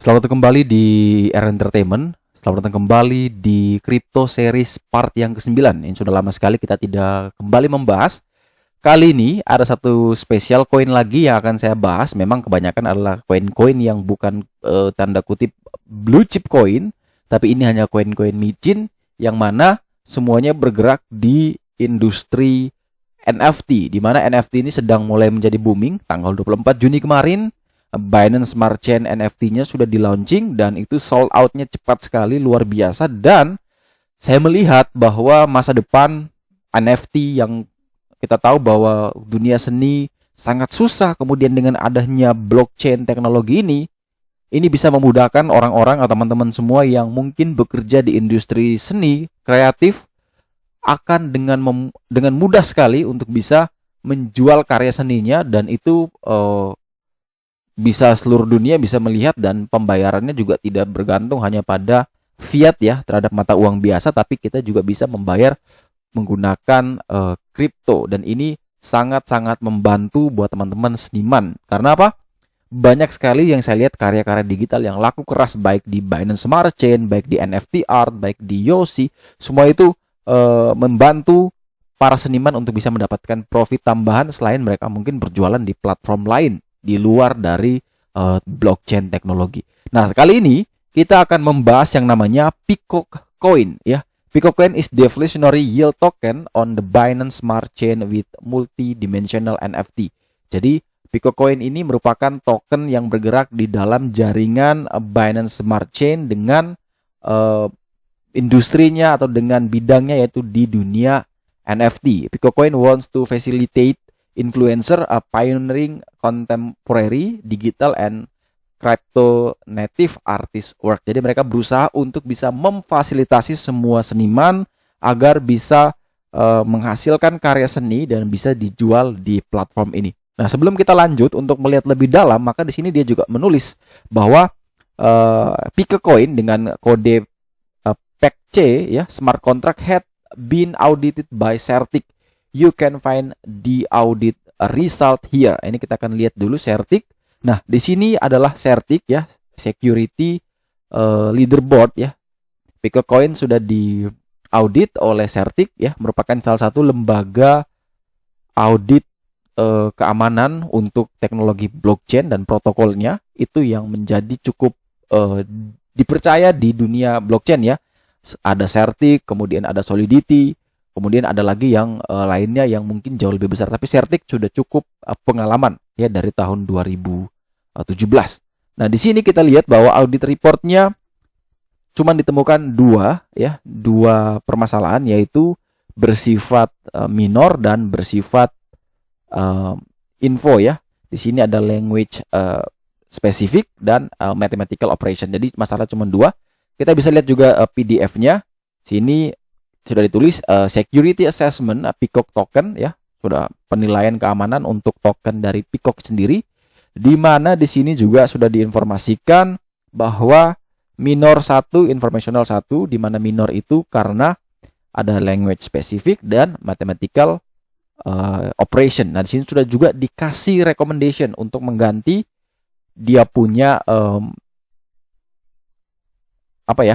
Selamat datang kembali di Era Entertainment. Selamat datang kembali di Crypto Series part yang ke-9 yang sudah lama sekali kita tidak kembali membahas. Kali ini ada satu spesial koin lagi yang akan saya bahas. Memang kebanyakan adalah koin-koin yang bukan tanda kutip blue chip coin, tapi ini hanya koin-koin micin yang mana semuanya bergerak di industri NFT, di mana NFT ini sedang mulai menjadi booming. Tanggal 24 Juni kemarin Binance Smart Chain NFT-nya sudah di-launching dan itu sold out-nya cepat sekali, luar biasa. Dan saya melihat bahwa masa depan NFT yang kita tahu bahwa dunia seni sangat susah, kemudian dengan adanya blockchain teknologi ini bisa memudahkan orang-orang atau teman-teman semua yang mungkin bekerja di industri seni, kreatif, akan dengan mudah sekali untuk bisa menjual karya seninya, dan itu bisa seluruh dunia bisa melihat, dan pembayarannya juga tidak bergantung hanya pada fiat ya, terhadap mata uang biasa, tapi kita juga bisa membayar menggunakan kripto. Dan ini sangat-sangat membantu buat teman-teman seniman. Karena apa? Banyak sekali yang saya lihat karya-karya digital yang laku keras, baik di Binance Smart Chain, baik di NFT Art, baik di Yosi, semua itu membantu para seniman untuk bisa mendapatkan profit tambahan selain mereka mungkin berjualan di platform lain di luar dari blockchain teknologi. Nah, kali ini kita akan membahas yang namanya Peacock Coin ya. Peacock Coin is deflationary yield token on the Binance Smart Chain with multi-dimensional NFT. Jadi, Peacock Coin ini merupakan token yang bergerak di dalam jaringan Binance Smart Chain dengan industrinya atau dengan bidangnya, yaitu di dunia NFT. Peacock Coin wants to facilitate influencer pioneering contemporary digital and crypto native artist work. Jadi mereka berusaha untuk bisa memfasilitasi semua seniman agar bisa menghasilkan karya seni dan bisa dijual di platform ini. Nah, sebelum kita lanjut untuk melihat lebih dalam, maka di sini dia juga menulis bahwa Peacock Coin dengan kode PEC ya, smart contract had been audited by Certic. You can find the audit result here. Ini kita akan lihat dulu Certic. Nah, di sini adalah Certic ya, security leaderboard ya. Peacock Coin sudah diaudit oleh Certic ya, merupakan salah satu lembaga audit keamanan untuk teknologi blockchain dan protokolnya, itu yang menjadi cukup dipercaya di dunia blockchain ya. Ada Certic, kemudian ada Solidity, kemudian ada lagi yang lainnya yang mungkin jauh lebih besar. Tapi Certic sudah cukup pengalaman ya dari tahun 2017. Nah, di sini kita lihat bahwa audit reportnya cuma ditemukan dua permasalahan, yaitu bersifat minor dan bersifat info ya. Di sini ada language spesifik dan mathematical operation. Jadi masalah cuma dua. Kita bisa lihat juga PDF-nya. Sini sudah ditulis security assessment Peacock token ya, sudah penilaian keamanan untuk token dari Peacock sendiri, di mana di sini juga sudah diinformasikan bahwa minor 1, informational 1, di mana minor itu karena ada language spesifik dan mathematical operation. Nah, di sini sudah juga dikasih recommendation untuk mengganti dia punya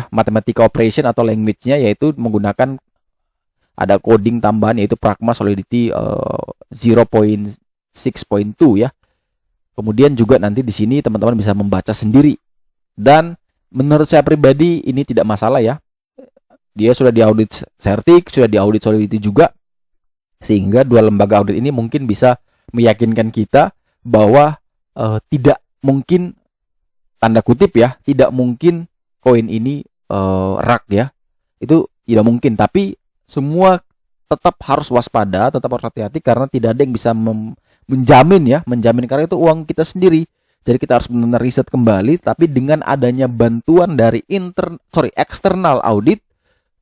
mathematical operation atau language-nya, yaitu menggunakan ada coding tambahan, yaitu Pragma Solidity 0.6.2 ya. Kemudian juga nanti di sini teman-teman bisa membaca sendiri. Dan menurut saya pribadi ini tidak masalah ya. Dia sudah diaudit Certic, sudah diaudit Solidity juga. Sehingga dua lembaga audit ini mungkin bisa meyakinkan kita bahwa tidak mungkin, tanda kutip ya, tidak mungkin koin ini rak ya. Itu tidak mungkin, tapi semua tetap harus waspada, tetap harus hati-hati, karena tidak ada yang bisa menjamin karena itu uang kita sendiri. Jadi kita harus benar-benar riset kembali, tapi dengan adanya bantuan dari external audit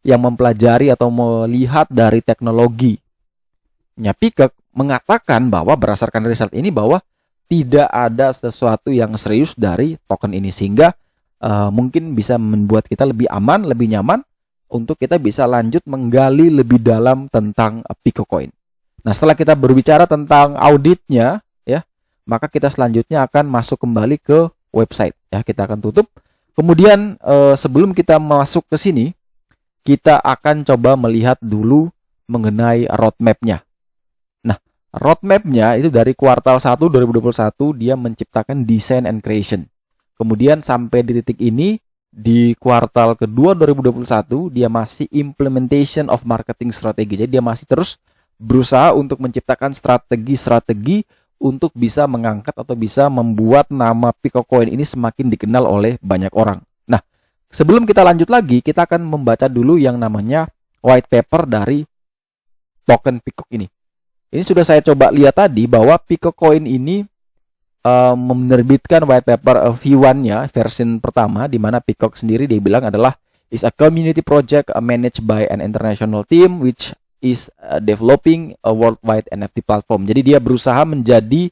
yang mempelajari atau melihat dari teknologinya, Peacock mengatakan bahwa berdasarkan riset ini bahwa tidak ada sesuatu yang serius dari token ini, sehingga mungkin bisa membuat kita lebih aman, lebih nyaman untuk kita bisa lanjut menggali lebih dalam tentang Peacock Coin. Nah, setelah kita berbicara tentang auditnya ya, maka kita selanjutnya akan masuk kembali ke website. Ya, kita akan tutup. Kemudian sebelum kita masuk ke sini, kita akan coba melihat dulu mengenai roadmap-nya. Nah, roadmap-nya itu dari kuartal 1 2021 dia menciptakan design and creation. Kemudian sampai di titik ini, di kuartal kedua 2021 dia masih implementation of marketing strategi. Jadi dia masih terus berusaha untuk menciptakan strategi-strategi untuk bisa mengangkat atau bisa membuat nama Picocoin ini semakin dikenal oleh banyak orang. Nah, sebelum kita lanjut lagi, kita akan membaca dulu yang namanya white paper dari token Peacock ini. Ini sudah saya coba lihat tadi bahwa Picocoin ini menerbitkan white paper V1-nya, versi pertama, di mana Peacock sendiri dia bilang adalah is a community project managed by an international team which is developing a worldwide NFT platform. Jadi dia berusaha menjadi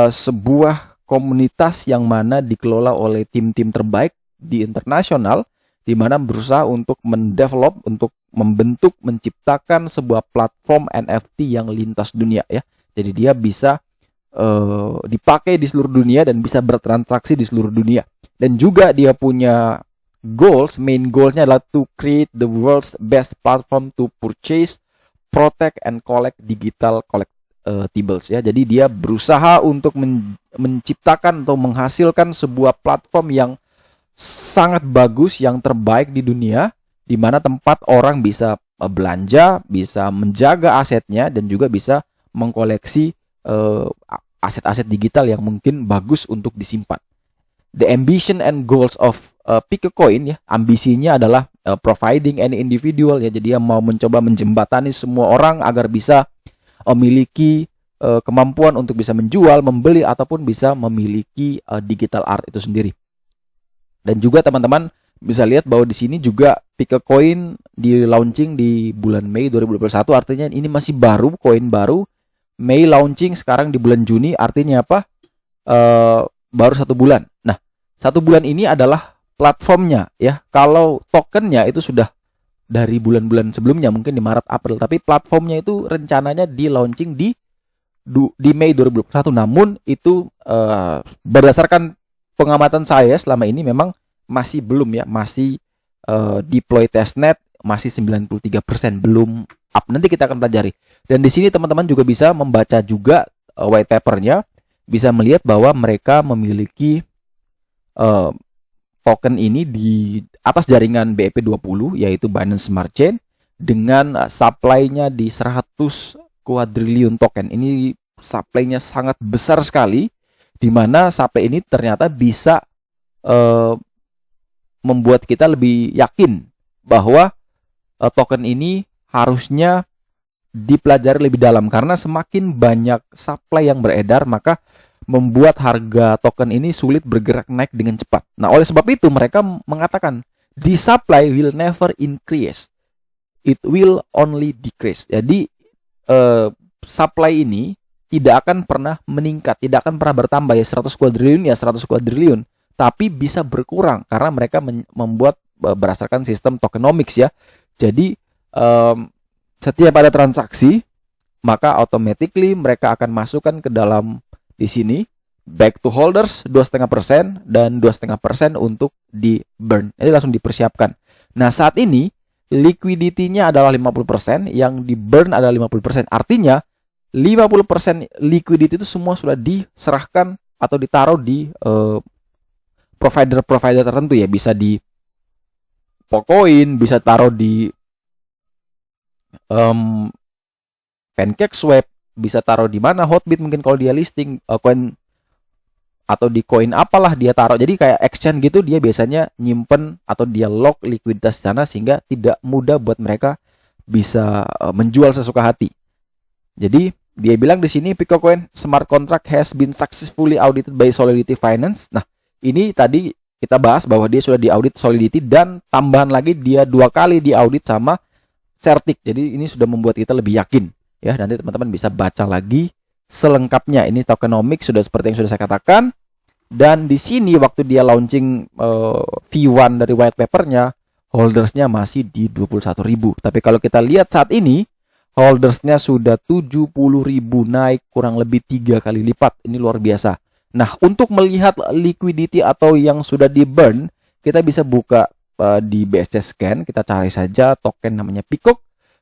sebuah komunitas yang mana dikelola oleh tim-tim terbaik di internasional, di mana berusaha untuk mendevelop, untuk membentuk, menciptakan sebuah platform NFT yang lintas dunia ya. Jadi dia bisa dipakai di seluruh dunia dan bisa bertransaksi di seluruh dunia. Dan juga dia punya main goalsnya adalah to create the world's best platform to purchase, protect, and collect digital collectibles ya. Jadi dia berusaha untuk menciptakan atau menghasilkan sebuah platform yang sangat bagus, yang terbaik di dunia, di mana tempat orang bisa belanja, bisa menjaga asetnya, dan juga bisa mengkoleksi aset-aset digital yang mungkin bagus untuk disimpan. The ambition and goals of Picocoin ya, ambisinya adalah providing any individual ya, jadi dia mau mencoba menjembatani semua orang agar bisa memiliki kemampuan untuk bisa menjual, membeli, ataupun bisa memiliki digital art itu sendiri. Dan juga teman-teman bisa lihat bahwa di sini juga Picocoin di launching di bulan Mei 2021, artinya ini masih baru, koin baru. Mei launching, sekarang di bulan Juni, artinya apa? Baru 1 bulan. Nah, 1 bulan ini adalah platformnya ya. Kalau tokennya itu sudah dari bulan-bulan sebelumnya, mungkin di Maret April, tapi platformnya itu rencananya di launching di Mei 2021. Namun itu berdasarkan pengamatan saya selama ini memang masih belum ya, masih deploy testnet, masih 93%, belum up. Nanti kita akan pelajari. Dan di sini teman-teman juga bisa membaca juga white papernya, bisa melihat bahwa mereka memiliki token ini di atas jaringan BEP20 yaitu Binance Smart Chain dengan supply-nya di 100 kuadriliun token. Ini supply-nya sangat besar sekali, di mana supply ini ternyata bisa membuat kita lebih yakin bahwa token ini harusnya dipelajari lebih dalam, karena semakin banyak supply yang beredar maka membuat harga token ini sulit bergerak naik dengan cepat. Nah, oleh sebab itu mereka mengatakan the supply will never increase, it will only decrease. Jadi supply ini tidak akan pernah meningkat, tidak akan pernah bertambah ya 100 kuadriliun ya 100 kuadriliun, tapi bisa berkurang karena mereka membuat berdasarkan sistem tokenomics ya. Jadi setiap ada transaksi, maka automatically mereka akan masukkan ke dalam di sini back to holders 2,5% dan 2,5% untuk di burn. Jadi langsung dipersiapkan. Nah, saat ini liquidity-nya adalah 50%, yang di burn adalah 50%. Artinya 50% liquidity itu semua sudah diserahkan atau ditaruh di provider-provider tertentu ya, bisa di Pocoin, bisa taruh di PancakeSwap, bisa taruh di mana, Hotbit mungkin kalau dia listing koin, atau di koin apalah dia taruh. Jadi kayak exchange gitu, dia biasanya nyimpen atau dia lock likuiditas di sana sehingga tidak mudah buat mereka bisa menjual sesuka hati. Jadi dia bilang di sini Picocoin smart contract has been successfully audited by Solidity Finance. Nah, ini tadi kita bahas bahwa dia sudah diaudit Solidity, dan tambahan lagi dia 2 kali diaudit sama Certic. Jadi ini sudah membuat kita lebih yakin ya. Nanti teman-teman bisa baca lagi selengkapnya. Ini tokenomics sudah seperti yang sudah saya katakan. Dan di sini waktu dia launching V1 dari white papernya, holdersnya masih di 21.000. Tapi kalau kita lihat saat ini, holdersnya sudah 70.000, naik kurang lebih 3 kali lipat. Ini luar biasa. Nah, untuk melihat liquidity atau yang sudah di burn, kita bisa buka di BSC Scan, kita cari saja token namanya Peacock.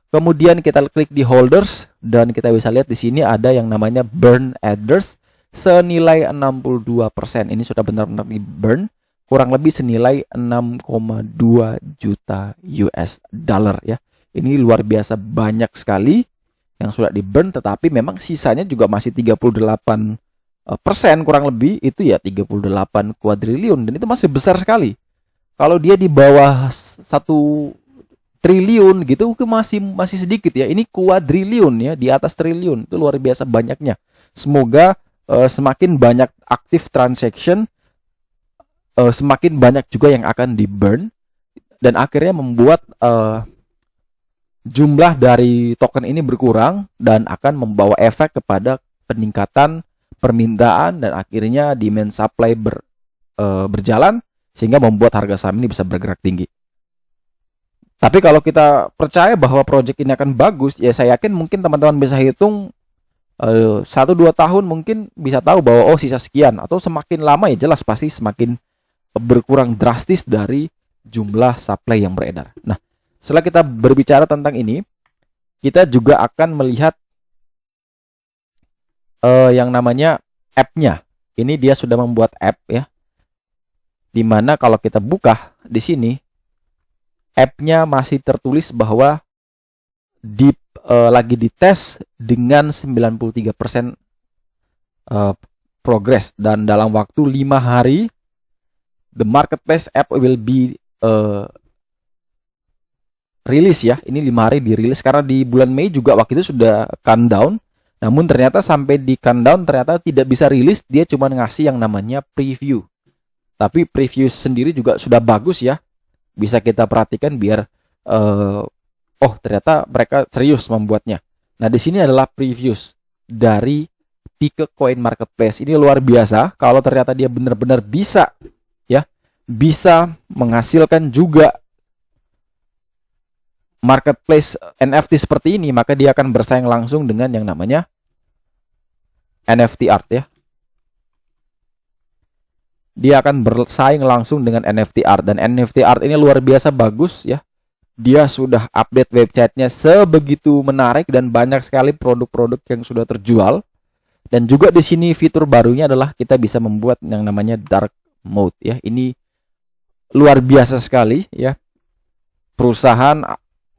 Kemudian kita klik di holders dan kita bisa lihat di sini ada yang namanya burn address senilai 62%. Ini sudah benar-benar di burn, kurang lebih senilai 6,2 juta US dollar ya. Ini luar biasa banyak sekali yang sudah di burn, tetapi memang sisanya juga masih 38% kurang lebih, itu ya 38 kuadriliun, dan itu masih besar sekali. Kalau dia di bawah 1 triliun gitu masih sedikit ya. Ini kuadriliun ya, di atas triliun. Itu luar biasa banyaknya. Semoga semakin banyak aktif transaction, semakin banyak juga yang akan di burn, dan akhirnya membuat jumlah dari token ini berkurang dan akan membawa efek kepada peningkatan permintaan dan akhirnya demand supply berjalan, sehingga membuat harga saham ini bisa bergerak tinggi. Tapi kalau kita percaya bahwa project ini akan bagus, ya saya yakin mungkin teman-teman bisa hitung 1-2 tahun mungkin bisa tahu bahwa oh sisa sekian, atau semakin lama ya jelas pasti semakin berkurang drastis dari jumlah supply yang beredar. Nah, setelah kita berbicara tentang ini, kita juga akan melihat yang namanya app-nya. Ini dia sudah membuat app ya, dimana kalau kita buka di sini, app-nya masih tertulis bahwa lagi dites dengan 93% progress, dan dalam waktu 5 hari the marketplace app will be rilis ya. Ini 5 hari dirilis, karena di bulan Mei juga waktu itu sudah countdown. Namun ternyata sampai di countdown ternyata tidak bisa rilis, dia cuma ngasih yang namanya preview. Tapi preview sendiri juga sudah bagus ya. Bisa kita perhatikan biar oh ternyata mereka serius membuatnya. Nah, di sini adalah previews dari Peacock Coin Marketplace. Ini luar biasa kalau ternyata dia benar-benar bisa ya, bisa menghasilkan juga marketplace NFT seperti ini, maka dia akan bersaing langsung dengan yang namanya NFT art ya. Dia akan bersaing langsung dengan NFT art, dan NFT art ini luar biasa bagus ya. Dia sudah update websitenya sebegitu menarik dan banyak sekali produk-produk yang sudah terjual. Dan juga di sini fitur barunya adalah kita bisa membuat yang namanya dark mode ya. Ini luar biasa sekali ya. Perusahaan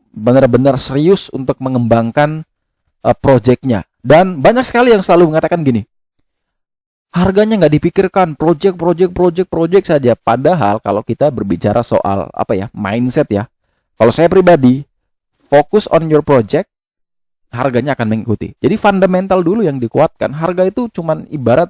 benar-benar serius untuk mengembangkan projectnya. Dan banyak sekali yang selalu mengatakan gini, harganya nggak dipikirkan, project saja. Padahal kalau kita berbicara soal mindset ya, kalau saya pribadi fokus on your project, harganya akan mengikuti. Jadi fundamental dulu yang dikuatkan. Harga itu cuman ibarat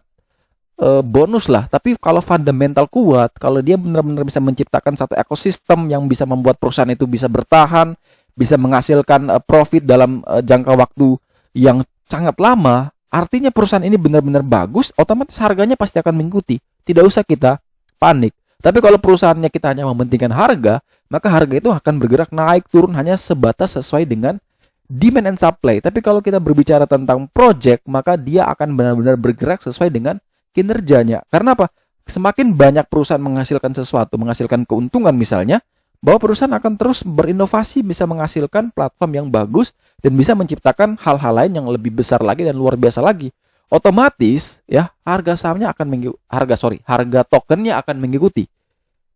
bonus lah. Tapi kalau fundamental kuat, kalau dia benar-benar bisa menciptakan satu ekosistem yang bisa membuat perusahaan itu bisa bertahan, bisa menghasilkan profit dalam jangka waktu yang sangat lama, artinya perusahaan ini benar-benar bagus, otomatis harganya pasti akan mengikuti. Tidak usah kita panik. Tapi kalau perusahaannya kita hanya mementingkan harga, maka harga itu akan bergerak naik turun hanya sebatas sesuai dengan demand and supply. Tapi kalau kita berbicara tentang project, maka dia akan benar-benar bergerak sesuai dengan kinerjanya. Karena apa? Semakin banyak perusahaan menghasilkan sesuatu, menghasilkan keuntungan misalnya, bahwa perusahaan akan terus berinovasi, bisa menghasilkan platform yang bagus dan bisa menciptakan hal-hal lain yang lebih besar lagi dan luar biasa lagi. Otomatis ya harga sahamnya akan harga tokennya akan mengikuti.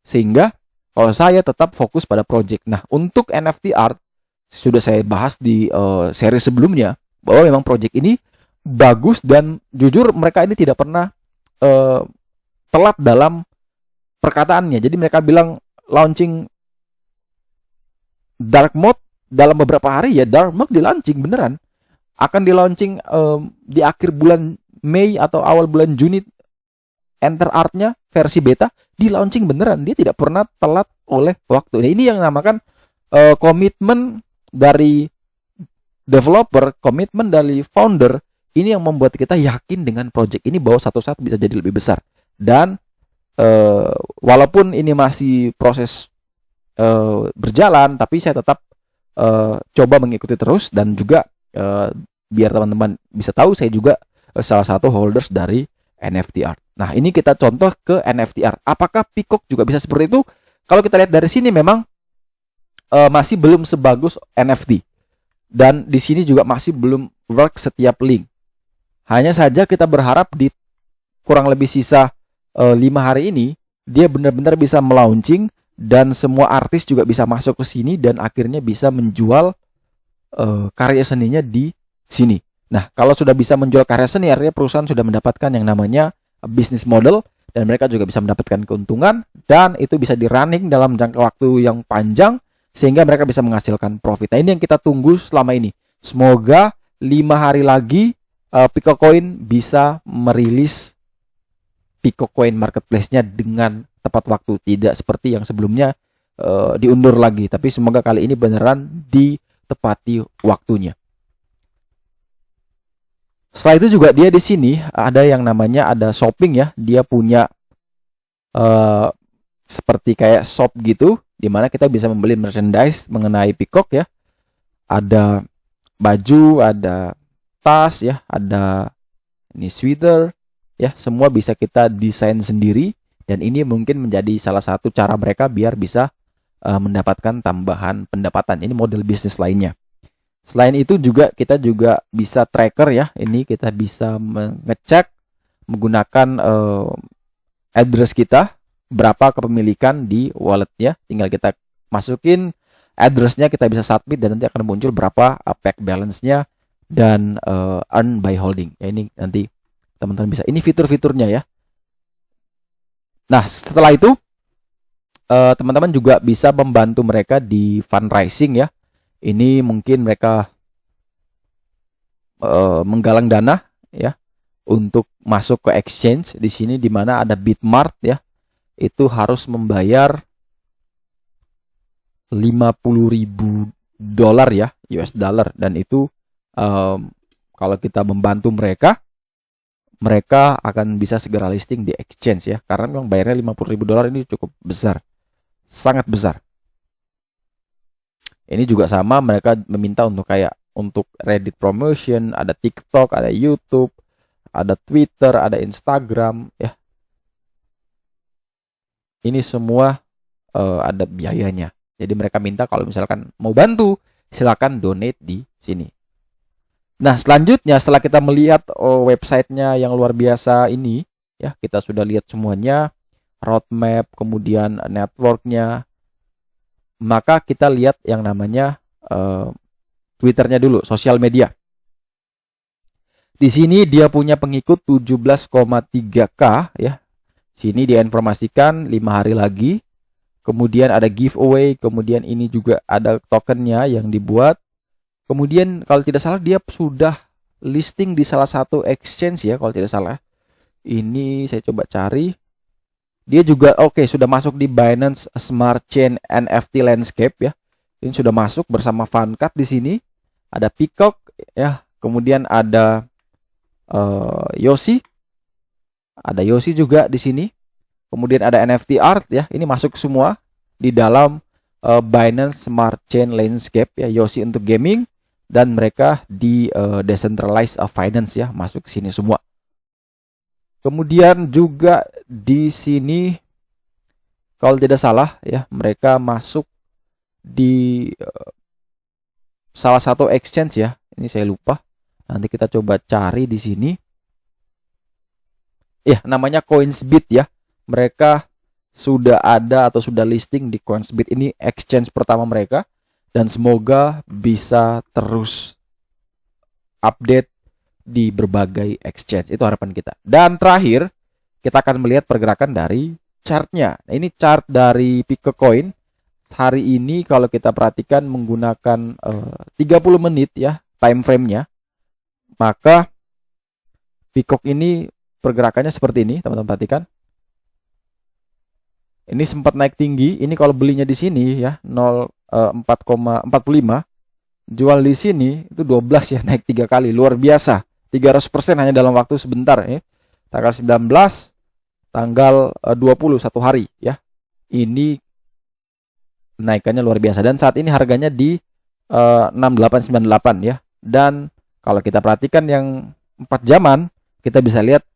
Sehingga kalau saya tetap fokus pada project. Nah, untuk NFT art sudah saya bahas di seri sebelumnya bahwa memang project ini bagus, dan jujur mereka ini tidak pernah telat dalam perkataannya. Jadi mereka bilang launching dark mode dalam beberapa hari, ya dark mode di launching beneran. Akan di launching di akhir bulan Mei atau awal bulan Juni. Enter artnya versi beta di launching beneran. Dia tidak pernah telat oleh waktu. Nah, ini yang namakan komitmen dari developer, komitmen dari founder. Ini yang membuat kita yakin dengan project ini bahwa satu saat bisa jadi lebih besar. Dan walaupun ini masih proses berjalan, tapi saya tetap coba mengikuti terus, dan juga biar teman-teman bisa tahu saya juga salah satu holders dari NFT art. Nah, ini kita contoh ke NFT art. Apakah Peacock juga bisa seperti itu? Kalau kita lihat dari sini memang masih belum sebagus NFT. Dan di sini juga masih belum work setiap link. Hanya saja kita berharap di kurang lebih sisa 5 hari ini dia benar-benar bisa melaunching dan semua artis juga bisa masuk ke sini dan akhirnya bisa menjual karya seninya di sini. Nah, kalau sudah bisa menjual karya seni, artinya perusahaan sudah mendapatkan yang namanya business model dan mereka juga bisa mendapatkan keuntungan dan itu bisa di-running dalam jangka waktu yang panjang sehingga mereka bisa menghasilkan profit. Nah, ini yang kita tunggu selama ini. Semoga 5 hari lagi Peacock Coin bisa merilis Peacock Coin marketplace-nya dengan tepat waktu, tidak seperti yang sebelumnya diundur lagi. Tapi semoga kali ini beneran ditepati waktunya. Setelah itu juga dia di sini ada yang namanya ada shopping ya. Dia punya seperti kayak shop gitu, di mana kita bisa membeli merchandise mengenai Peacock ya. Ada baju, ada tas ya, ada ini sweater ya, semua bisa kita desain sendiri dan ini mungkin menjadi salah satu cara mereka biar bisa mendapatkan tambahan pendapatan. Ini model bisnis lainnya. Selain itu juga kita juga bisa tracker ya. Ini kita bisa mengecek menggunakan address kita berapa kepemilikan di walletnya. Tinggal kita masukin addressnya, kita bisa submit dan nanti akan muncul berapa pack balance-nya dan earn by holding. Ya, ini nanti teman-teman bisa. Ini fitur-fiturnya ya. Nah, setelah itu teman-teman juga bisa membantu mereka di fundraising ya. Ini mungkin mereka menggalang dana ya untuk masuk ke exchange di sini di mana ada Bitmart ya. Itu harus membayar $50.000 ya, US dollar, dan itu kalau kita membantu mereka akan bisa segera listing di exchange ya, karena memang bayarnya $50.000 ini cukup besar, sangat besar. Ini juga sama, mereka meminta untuk untuk Reddit promotion, ada TikTok, ada YouTube, ada Twitter, ada Instagram ya. Ini semua ada biayanya. Jadi mereka minta kalau misalkan mau bantu, silakan donate di sini. Nah, selanjutnya setelah kita melihat websitenya yang luar biasa ini ya, kita sudah lihat semuanya, roadmap, kemudian networknya. Maka kita lihat yang namanya Twitternya dulu, sosial media. Di sini dia punya pengikut 17,3K ya. Sini dia informasikan 5 hari lagi. Kemudian ada giveaway, kemudian ini juga ada tokennya yang dibuat. Kemudian kalau tidak salah dia sudah listing di salah satu exchange ya, kalau tidak salah. Ini saya coba cari. Dia juga sudah masuk di Binance Smart Chain NFT Landscape ya. Ini sudah masuk bersama Funcut di sini. Ada Peacock ya, kemudian ada Yoshi. Ada Yoshi juga di sini. Kemudian ada NFT Art ya. Ini masuk semua di dalam Binance Smart Chain Landscape ya. Yoshi untuk gaming dan mereka di Decentralized Finance ya, masuk ke sini semua. Kemudian juga di sini kalau tidak salah ya, mereka masuk di salah satu exchange ya. Ini saya lupa. Nanti kita coba cari di sini. Ya, namanya Coinsbit ya. Mereka sudah ada atau sudah listing di Coinsbit. Ini exchange pertama mereka dan semoga bisa terus update di berbagai exchange. Itu harapan kita. Dan terakhir, kita akan melihat pergerakan dari chartnya. Nah, ini chart dari Peacock Coin. Hari ini kalau kita perhatikan menggunakan 30 menit ya time frame-nya. Maka Peacock ini pergerakannya seperti ini, teman-teman perhatikan. Ini sempat naik tinggi. Ini kalau belinya di sini ya 4,45, jual di sini itu 12 ya, naik 3 kali, luar biasa. 300% hanya dalam waktu sebentar ya. Tanggal 19, tanggal 20, 1 hari ya. Ini naikannya luar biasa dan saat ini harganya di 6898 ya. Dan kalau kita perhatikan yang 4 jaman, kita bisa lihat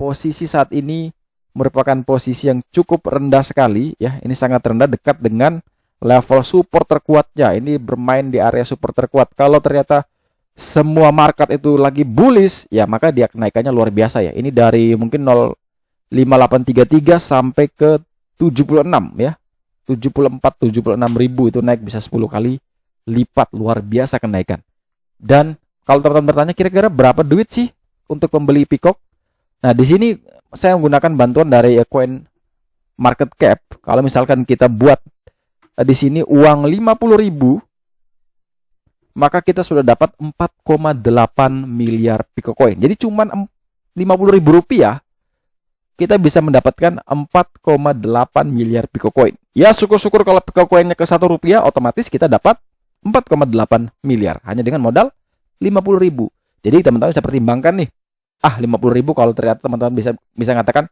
posisi saat ini merupakan posisi yang cukup rendah sekali ya. Ini sangat rendah, dekat dengan level support terkuatnya. Ini bermain di area support terkuat. Kalau ternyata semua market itu lagi bullish, ya maka dia kenaikannya luar biasa ya. Ini dari mungkin 0,5833 sampai ke 76 ya. 76 ribu itu naik bisa 10 kali lipat, luar biasa kenaikan. Dan kalau teman-teman bertanya kira-kira berapa duit sih untuk membeli Peacock? Nah, di sini saya menggunakan bantuan dari Coin Market Cap. Kalau misalkan kita buat di sini uang 50.000, maka kita sudah dapat 4,8 miliar Peacock Coin. Jadi cuman 50.000 rupiah kita bisa mendapatkan 4,8 miliar Peacock Coin. Ya syukur-syukur kalau Peacock Coinnya ke 1 rupiah, otomatis kita dapat 4,8 miliar hanya dengan modal 50.000. Jadi teman-teman bisa pertimbangkan nih. 50.000 kalau ternyata teman-teman bisa ngatakan,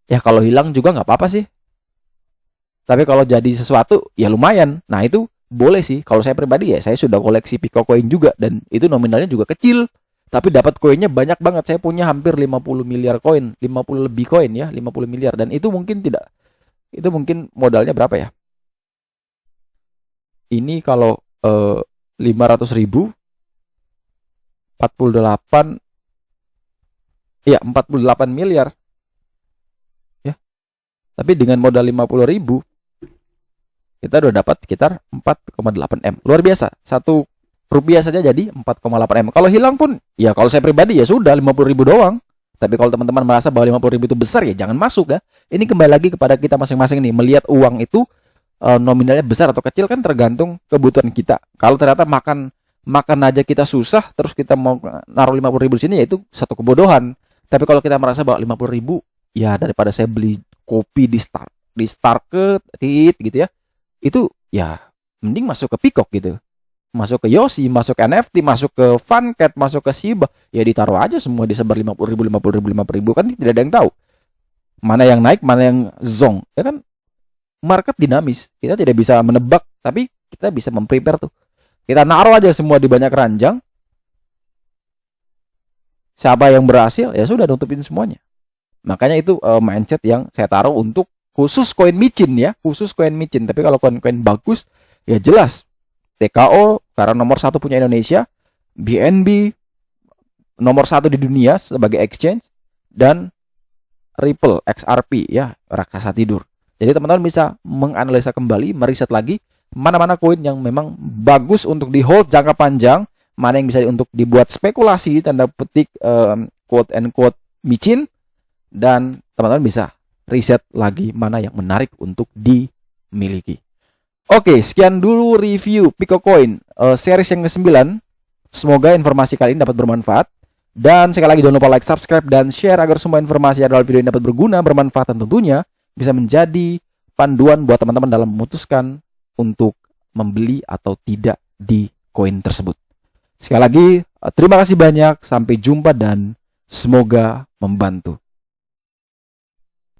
ya kalau hilang juga nggak apa-apa sih. Tapi kalau jadi sesuatu, ya lumayan. Nah itu boleh sih. Kalau saya pribadi ya, saya sudah koleksi Peacock Coin juga. Dan itu nominalnya juga kecil. Tapi dapat koinnya banyak banget. Saya punya hampir 50 miliar koin. 50 lebih koin ya, 50 miliar. Dan itu mungkin tidak. Itu mungkin modalnya berapa ya? Ini kalau 500.000, 48, ya 48 miliar. Ya. Tapi dengan modal 50.000 kita udah dapat sekitar 4,8 M. Luar biasa. 1 rupiah saja jadi 4,8 M. Kalau hilang pun, ya kalau saya pribadi ya sudah 50.000 doang. Tapi kalau teman-teman merasa bahwa 50.000 itu besar, ya jangan masuk ya. Ini kembali lagi kepada kita masing-masing nih. Melihat uang itu nominalnya besar atau kecil kan tergantung kebutuhan kita. Kalau ternyata makan aja kita susah, terus kita mau naruh 50.000 di sini, ya itu satu kebodohan. Tapi kalau kita merasa bahwa 50.000, ya daripada saya beli kopi di Starket gitu ya, itu ya mending masuk ke Peacock gitu, masuk ke Yosi, masuk ke NFT, masuk ke Funcat, masuk ke Shiba, ya ditaruh aja semua, disebar 50.000 kan tidak ada yang tahu mana yang naik, mana yang zong, ya kan. Market dinamis, kita tidak bisa menebak, tapi kita bisa memprepare tuh. Kita naruh aja semua di banyak keranjang. Siapa yang berhasil, ya sudah nutupin semuanya. Makanya itu mindset yang saya taruh untuk khusus koin micin ya, khusus koin micin. Tapi kalau koin-koin bagus, ya jelas TKO karena nomor 1 punya Indonesia, BNB nomor 1 di dunia sebagai exchange, dan Ripple XRP ya, raksasa tidur. Jadi teman-teman bisa menganalisa kembali, meriset lagi mana-mana koin yang memang bagus untuk di hold jangka panjang, mana yang bisa untuk dibuat spekulasi tanda petik quote and quote micin, dan teman-teman bisa riset lagi mana yang menarik untuk dimiliki. Oke, sekian dulu review Peacock Coin series yang ke-9. Semoga informasi kali ini dapat bermanfaat. Dan sekali lagi jangan lupa like, subscribe, dan share agar semua informasi dalam video ini dapat berguna, bermanfaat, dan tentunya bisa menjadi panduan buat teman-teman dalam memutuskan untuk membeli atau tidak di koin tersebut. Sekali lagi, terima kasih banyak, sampai jumpa dan semoga membantu.